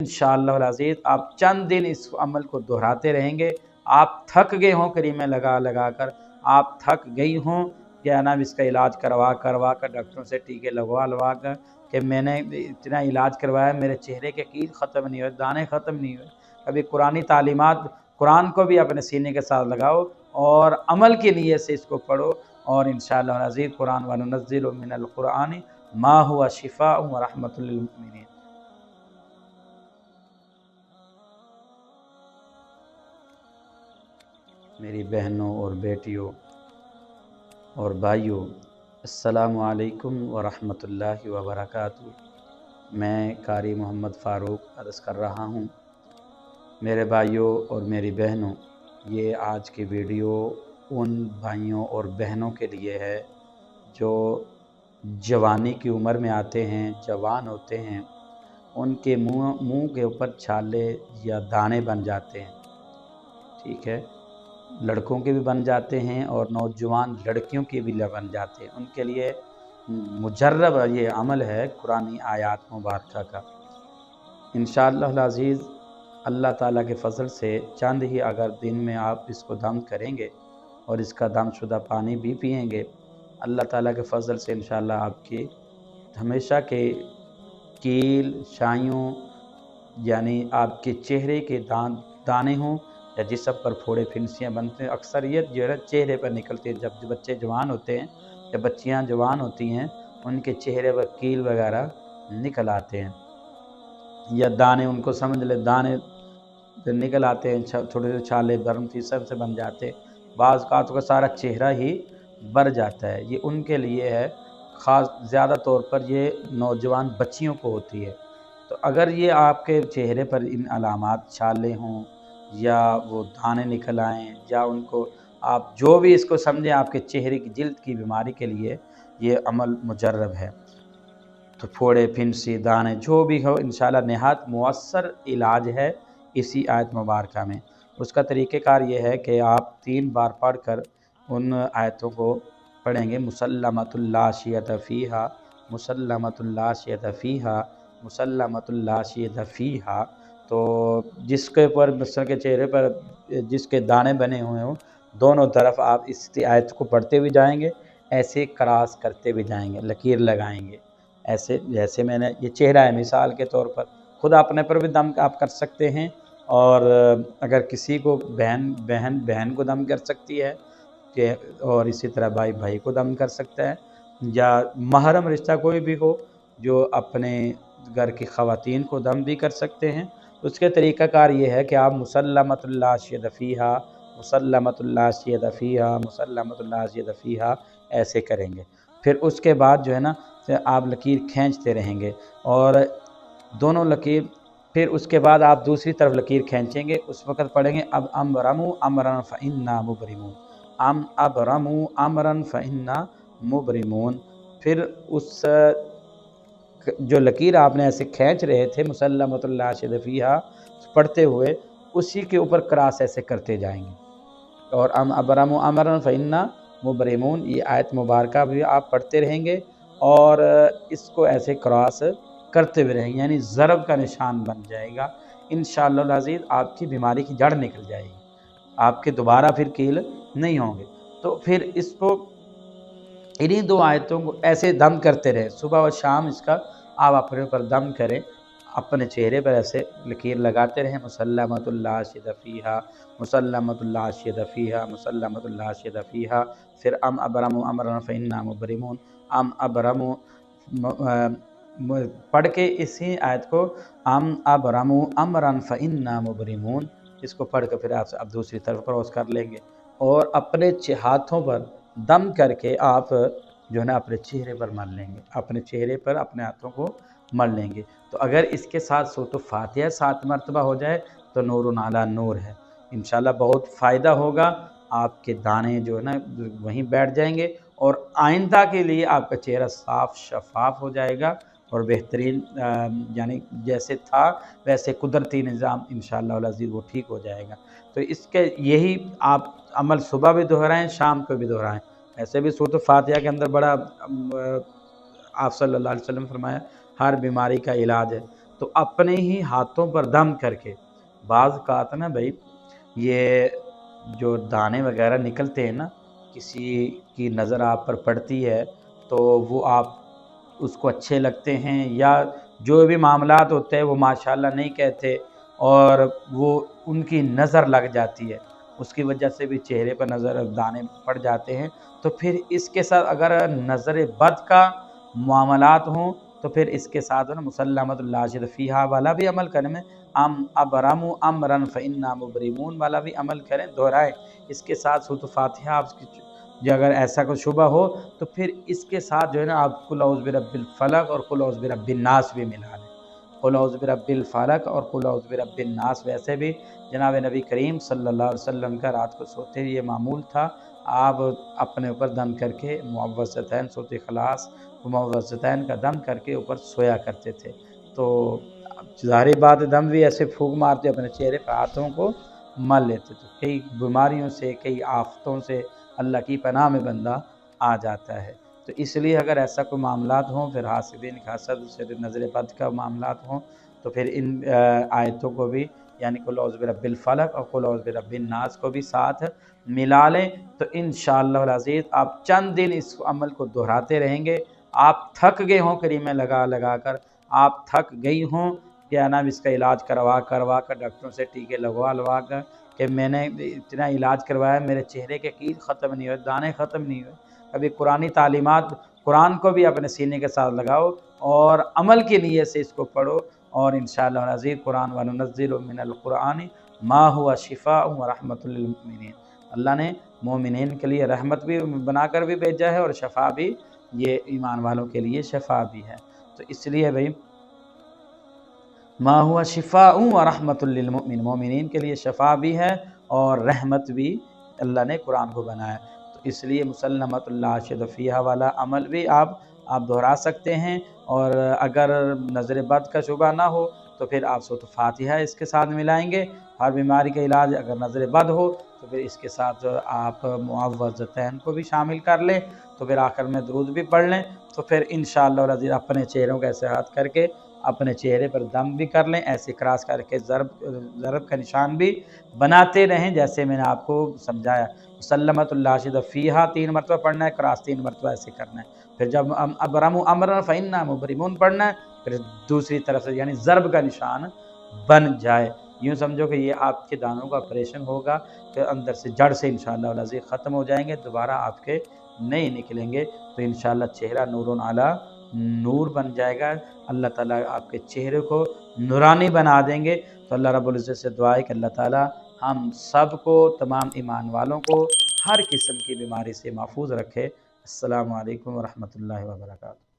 इंशाअल्लाह अज़ीज़ आप चंद दिन इस अमल को दोहराते रहेंगे, आप थक गए हों क्रीमें लगा लगा कर, आप थक गई हों क्या नाम इसका इलाज करवा करवा कर, डॉक्टरों से टीके लगवा लगवा कर कि मैंने इतना इलाज करवाया, मेरे चेहरे के कील ख़त्म नहीं हुए, दाने ख़त्म नहीं हुए। कभी कुरानी तालीमात, कुरान को भी अपने सीने के साथ लगाओ और अमल की नीयत से इसको पढ़ो और इंशाअल्लाह अज़ीज़ कुरान व नुनज़्ज़िलु मिनल कुरानि मा हुवा शिफ़ाउन व रहमतुल लिल मुमिनीन। मेरी बहनों और बेटियों और भाइयों, अस्सलामु अलैकुम व रहमतुल्लाहि व बरकातुहू। मैं कारी मोहम्मद फ़ारूक अर्ज़ कर रहा हूँ। मेरे भाइयों और मेरी बहनों, ये आज की वीडियो उन भाइयों और बहनों के लिए है जो जवानी की उम्र में आते हैं, जवान होते हैं, उनके मुँह के ऊपर छाले या दाने बन जाते हैं। ठीक है, लड़कों के भी बन जाते हैं और नौजवान लड़कियों के भी बन जाते हैं। उनके लिए मुजर्रब ये अमल है कुरानी आयात मुबारका का। इंशाअल्लाह अज़ीज़ अल्लाह ताला के फ़ज़ल से चंद ही अगर दिन में आप इसको दम करेंगे और इसका दमशुदा पानी भी पिएंगे, अल्लाह ताला के फ़ज़ल से इंशाअल्लाह आपकी हमेशा के कील, शाइयों यानी आपके चेहरे के दाने हों या जिस्म पर फोड़े फिंसियाँ बनते हैं, अक्सर ये जो है चेहरे पर निकलती है। जब बच्चे जवान होते हैं, जब बच्चियाँ जवान होती हैं, उनके चेहरे पर कील वगैरह निकल आते हैं या दाने, उनको समझ ले दाने निकल आते हैं, छोटे छोटे छाले गर्म थी सब से बन जाते, बाज़ का तो सारा चेहरा ही भर जाता है। ये उनके लिए है, ख़ास ज़्यादा तौर पर ये नौजवान बच्चियों को होती है। तो अगर ये आपके चेहरे पर इन अलामात छाले हों या वो दाने निकल आएँ या उनको आप जो भी इसको समझें, आपके चेहरे की जिल्द की बीमारी के लिए ये अमल मुजर्रब है। तो फोड़े, फिंसी, दाने जो भी हो, इंशाअल्लाह निहायत मुअस्सर इलाज है इसी आयत मुबारका में। उसका तरीक़ेकार ये है कि आप 3 बार पढ़कर उन आयतों को पढ़ेंगे। मुसल्लमतुल ला शियत फ़ीहा, मुसल्लमतुल ला शियत फ़ीहा, मुसल्लमतुल ला शियत फ़ीहा। तो जिसके ऊपर मिस्र के चेहरे पर जिसके दाने बने हुए हों, दोनों तरफ आप इस आयत को पढ़ते हुए जाएंगे, ऐसे क्रॉस करते भी जाएंगे, लकीर लगाएंगे। ऐसे जैसे मैंने ये चेहरा है, मिसाल के तौर पर खुद अपने पर भी दम आप कर सकते हैं और अगर किसी को बहन को दम कर सकती है कि, और इसी तरह भाई भाई को दम कर सकता है या महरम रिश्ता कोई भी हो जो अपने घर की ख़वातीन को दम भी कर सकते हैं। उसके तरीक़ाकार ये है कि आप मुसल्लमतुल ला शियत फ़ीहा, मुसल्लमतुल ला शियत फ़ीहा, मुसल्लमतुल ला शियत फ़ीहा ऐसे करेंगे। फिर उसके बाद जो है ना, आप लकीर खींचते रहेंगे और दोनों लकीर, फिर उसके बाद आप दूसरी तरफ लकीर खींचेंगे, उस वक़्त पढ़ेंगे अब अबरमु अमरन फ़इन्ना मुबरिमून, अबरमु अमरन फ़इन्ना मुबरिमून। फिर उस जो लकीर आपने ऐसे खींच रहे थे मुसल्लमतुल ला शियत फ़ीहा पढ़ते हुए, उसी के ऊपर क्रॉस ऐसे करते जाएंगे और अबरमु अमरन फ़इन्ना मुबरिमून, ये आयत मुबारका भी आप पढ़ते रहेंगे और इसको ऐसे क्रॉस करते हुए रहेंगे, यानी ज़रब का निशान बन जाएगा। इंशाअल्लाह अज़ीज़ आपकी बीमारी की जड़ निकल जाएगी, आपके दोबारा फिर कील नहीं होंगे। तो फिर इसको इन्हीं 2 आयतों को ऐसे दम करते रहें, सुबह और शाम इसका आप अपने ऊपर दम करें, अपने चेहरे पर ऐसे लकीर लगाते रहें। मुसल्लमतुल ला शियत फ़ीहा, मुसल्लमतुल ला शियत फ़ीहा, मुसल्लमतुल ला शियत फ़ीहा। फिर अबरमु अमरन फ़इन्ना मुबरिमून, अबरमु पढ़ के इसी आयत को अबरमु अमरन फ़इन्ना मुबरिमून, इसको पढ़ कर फिर आप दूसरी तरफ क्रॉस कर लेंगे और अपने हाथों पर दम करके आप जो है ना अपने चेहरे पर मल लेंगे, अपने चेहरे पर अपने हाथों को मल लेंगे। तो अगर इसके साथ सूरत फ़ातिहा 7 मरतबा हो जाए तो नूरुन अला नूर है। इंशाअल्लाह बहुत फ़ायदा होगा, आपके दाने जो है ना वहीं बैठ जाएंगे और आइंदा के लिए आपका चेहरा साफ़ शफ़ाफ़ हो जाएगा और बेहतरीन यानी जैसे था वैसे कुदरती निज़ाम इंशाअल्लाह अज़ीज़ वो ठीक हो जाएगा। तो इसके यही आप अमल सुबह भी दोहराएँ, शाम को भी दोहराएँ। ऐसे भी सूरत फ़ातिहा के अंदर बड़ा आप सल्लल्लाहु अलैहि वसल्लम फरमाया हर बीमारी का इलाज है। तो अपने ही हाथों पर दम करके, बाज़ औक़ात ना भाई ये जो दाने वग़ैरह निकलते हैं ना, किसी की नज़र आप पर पड़ती है तो वो आप उसको अच्छे लगते हैं या जो भी मामलात होते हैं वो माशाअल्लाह नहीं कहते और वो उनकी नज़र लग जाती है, उसकी वजह से भी चेहरे पर नज़र दाने पड़ जाते हैं। तो फिर इसके साथ अगर नज़र बद का मामलात हों तो फिर इसके साथ ना मुसल्लमतुल ला शिद फ़ीहा वाला भी अमल करें में अम अबरमु अमरन फ़इन्ना मुबरिमून वाला भी अमल करें, दोहराएँ। इसके साथ सूरत फ़ातिहा आपकी जो अगर ऐसा कोई शुबा हो तो फिर इसके साथ जो है ना आप कुल औज़ु बिरब्बिल फ़लक और कुल औज़ु बिरब्बिन नास भी मिला लें। कुल औज़ु बिरब्बिल फ़लक और कुल औज़ु बिरब्बिन नास वैसे भी जनाब नबी करीम सल्लल्लाहु अलैहि वसल्लम का रात को सोते ही ये मामूल था। आप अपने ऊपर दम करके मुअव्वज़तैन सूरत इख़लास मुअव्वज़तैन का दम करके ऊपर सोया करते थे। तो ज़ाहिर बात है दम भी ऐसे फूँक मारते अपने चेहरे पे हाथों को मल लेते थे। कई बीमारियों से, कई आफ़तों से अल्लाह की पनाह में बंदा आ जाता है। तो इसलिए अगर ऐसा कोई मामलात हों फिर हासिदीन का हसद से नज़र बद का मामलात हों तो फिर इन आयतों को भी यानी कुल औज़ु बिरब्बिल फ़लक और कुल औज़ु बिरब्बिन नास को भी साथ मिला लें तो इंशाअल्लाहुल अज़ीज़ आप चंद दिन इस अमल को दोहराते रहेंगे। आप थक गए हों क्रीमें लगा कर, आप थक गई हों क्या नाम इसका इलाज करवा कर डॉक्टरों से टीके लगवा कर कि मैंने इतना इलाज करवाया मेरे चेहरे के कील ख़त्म नहीं हुए, दाने ख़त्म नहीं हुए। अभी कुरानी तालीमात कुरान को भी अपने सीने के साथ लगाओ और अमल की नीयत से इसको पढ़ो और इंशाअल्लाह अज़ीज़ कुरान व नुनज़्ज़िलु मिनल कुरानि मा हुवा शिफ़ाउन व रहमतुल लिल मुमिनीन। अल्लाह ने मोमिनीन के लिए रहमत भी बनाकर भी भेजा है और शफ़ा भी, ये ईमान वालों के लिए शफ़ा भी है। तो इसलिए भाई मा हुआ शिफ़ाउन व रहमतुल लिल मुमिनीन, मोमिनीन के लिए शफ़ा भी है और रहमत भी अल्लाह ने कुरान को बनाया। तो इसलिए मुसल्लमतुल ला शिद फ़ीहा वाला अमल भी आप दोहरा सकते हैं और अगर नज़र बद का शुबा ना हो तो फिर आप सूरत फ़ातिहा इसके साथ मिलाएँगे। हर बीमारी का इलाज अगर नज़र बद हो तो फिर इसके साथ आप मुअव्वज़तैन को भी शामिल कर लें, तो फिर आखिर में दुरूद भी पढ़ लें। तो फिर इंशाअल्लाह अज़ीज़ अपने चेहरों को ऐसे हाथ करके अपने चेहरे पर दम भी कर लें, ऐसे क्रॉस करके ज़रब का निशान भी बनाते रहें जैसे मैंने आपको समझाया। मुसल्लमतुल ला शिद फ़ीहा 3 मरतबा पढ़ना है, क्रॉस 3 मरतबा ऐसे करना है। फिर जब अबरमु अमरन फ़इन्ना मुबरिमून पढ़ना है, फिर दूसरी तरफ से यानी ज़रब का निशान बन जाए। यूँ समझो कि ये आपके दानों का ऑपरेशन होगा, फिर अंदर से जड़ से इंशाअल्लाह अज़ीज़ ख़त्म हो जाएँगे, दोबारा आपके नहीं निकलेंगे। तो इंशाअल्लाह चेहरा नूरुन अला नूर बन जाएगा। अल्लाह ताला आपके चेहरे को नूरानी बना देंगे। तो अल्लाह रब्बुल इज़्ज़त से दुआ है कि अल्लाह ताला हम सब को, तमाम ईमान वालों को हर किस्म की बीमारी से महफूज़ रखे। अस्सलामु अलैकुम व रहमतुल्लाहि व बरकातुहू।